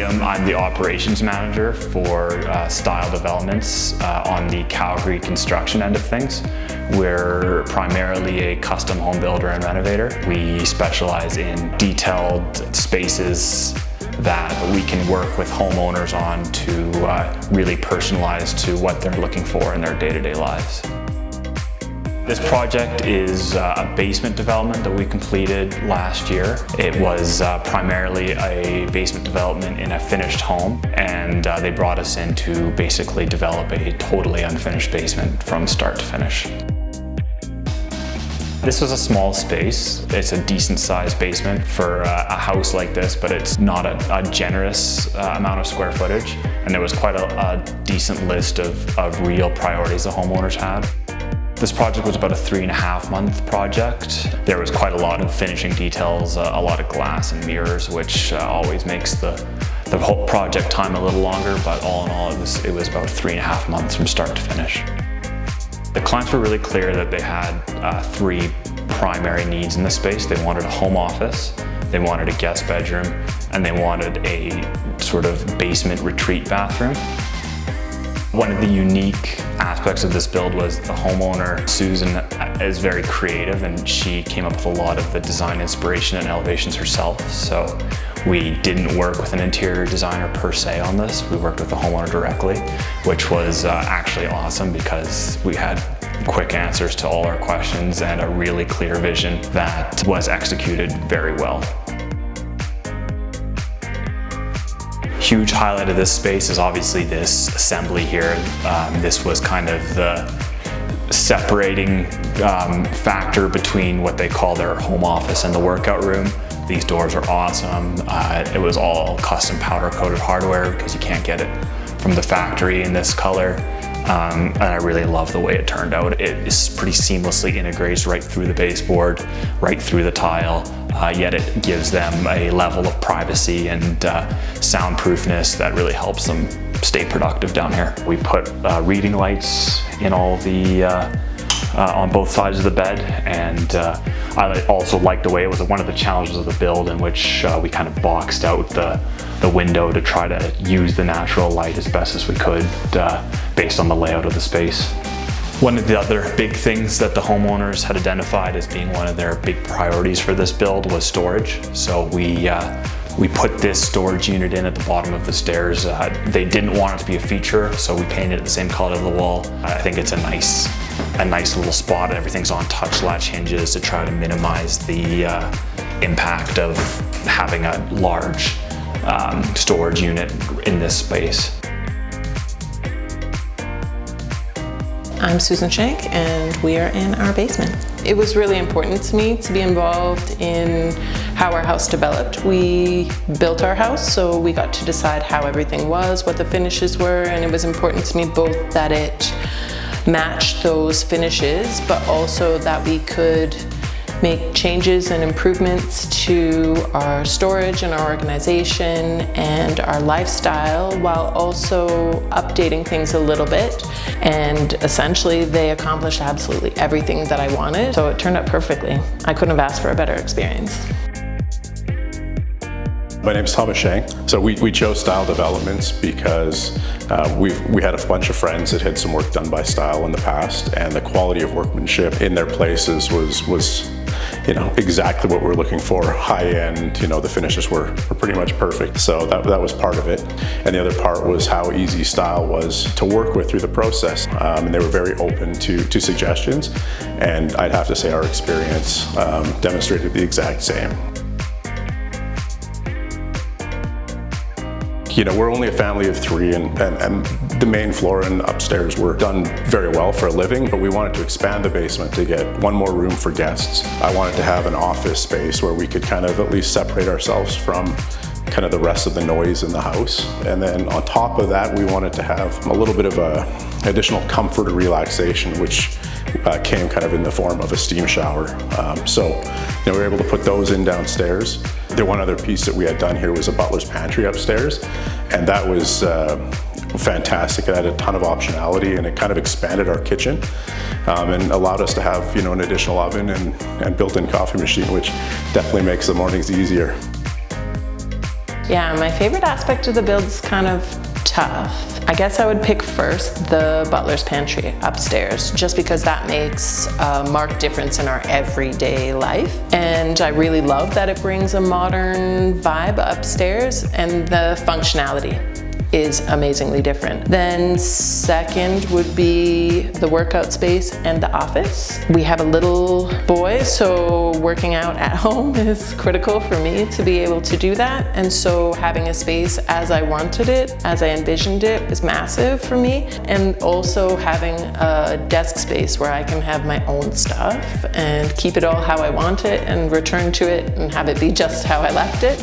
Jim. I'm the operations manager for style developments on the Calgary construction end of things. We're primarily a custom home builder and renovator. We specialize in detailed spaces that we can work with homeowners on to really personalize to what they're looking for in their day-to-day lives. This project is a basement development that we completed last year. It was primarily a basement development in a finished home, and they brought us in to basically develop a totally unfinished basement from start to finish. This was a small space. It's a decent sized basement for a house like this, but it's not a generous amount of square footage. And there was quite a decent list of real priorities the homeowners had. This project was about a 3.5 month project. There was quite a lot of finishing details, a lot of glass and mirrors, which always makes the whole project time a little longer, but all in all, it was about 3.5 months from start to finish. The clients were really clear that they had 3 primary needs in the space. They wanted a home office, they wanted a guest bedroom, and they wanted a sort of basement retreat bathroom. One of the unique aspects of this build was the homeowner, Susan, is very creative, and she came up with a lot of the design inspiration and elevations herself. So we didn't work with an interior designer per se on this. We worked with the homeowner directly, which was actually awesome because we had quick answers to all our questions and a really clear vision that was executed very well. Huge highlight of this space is obviously this assembly here. This was kind of the separating factor between what they call their home office and the workout room. These doors are awesome. It was all custom powder coated hardware because you can't get it from the factory in this color. And I really love the way it turned out. It is pretty seamlessly integrates right through the baseboard, right through the tile, yet it gives them a level of privacy and soundproofness that really helps them stay productive down here. We put reading lights in all the on both sides of the bed, and I also liked the way it was one of the challenges of the build in which we kind of boxed out the window to try to use the natural light as best as we could based on the layout of the space. One of the other big things that the homeowners had identified as being one of their big priorities for this build was storage. So we put this storage unit in at the bottom of the stairs. They didn't want it to be a feature, so we painted it the same color of the wall. I think it's a nice little spot. Everything's on touch latch hinges to try to minimize the impact of having a large storage unit in this space. I'm Susan Schenk, and we are in our basement. It was really important to me to be involved in how our house developed. We built our house, so we got to decide how everything was, what the finishes were, and it was important to me both that it matched those finishes, but also that we could make changes and improvements to our storage and our organization and our lifestyle while also updating things a little bit. And essentially they accomplished absolutely everything that I wanted. So it turned out perfectly. I couldn't have asked for a better experience. My name is Schenk. So we chose Style Developments because we had a bunch of friends that had some work done by Style in the past, and the quality of workmanship in their places was exactly what we're looking for. High end, the finishes were pretty much perfect. So that was part of it. And the other part was how easy Style was to work with through the process. And they were very open to suggestions. And I'd have to say our experience demonstrated the exact same. We're only a family of 3, and the main floor and upstairs were done very well for a living, but we wanted to expand the basement to get one more room for guests. I wanted to have an office space where we could kind of at least separate ourselves from kind of the rest of the noise in the house. And then on top of that, we wanted to have a little bit of additional comfort and relaxation, which came kind of in the form of a steam shower. So we were able to put those in downstairs. The one other piece that we had done here was a butler's pantry upstairs, and that was fantastic. It had a ton of optionality, and it kind of expanded our kitchen and allowed us to have an additional oven and built-in coffee machine, which definitely makes the mornings easier. Yeah, my favorite aspect of the build is kind of tough. I guess I would pick first the butler's pantry upstairs, just because that makes a marked difference in our everyday life. And I really love that it brings a modern vibe upstairs, and the functionality is amazingly different. Then second would be the workout space and the office. We have a little boy, so working out at home is critical for me to be able to do that. And so having a space as I wanted it, as I envisioned it, is massive for me. And also having a desk space where I can have my own stuff and keep it all how I want it and return to it and have it be just how I left it.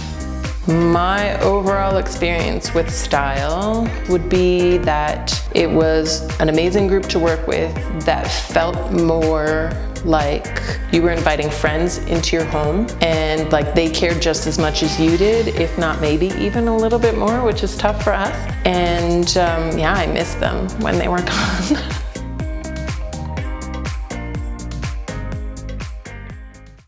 My overall experience with style would be that it was an amazing group to work with that felt more like you were inviting friends into your home, and like they cared just as much as you did, if not maybe even a little bit more, which is tough for us. And yeah, I miss them when they were gone.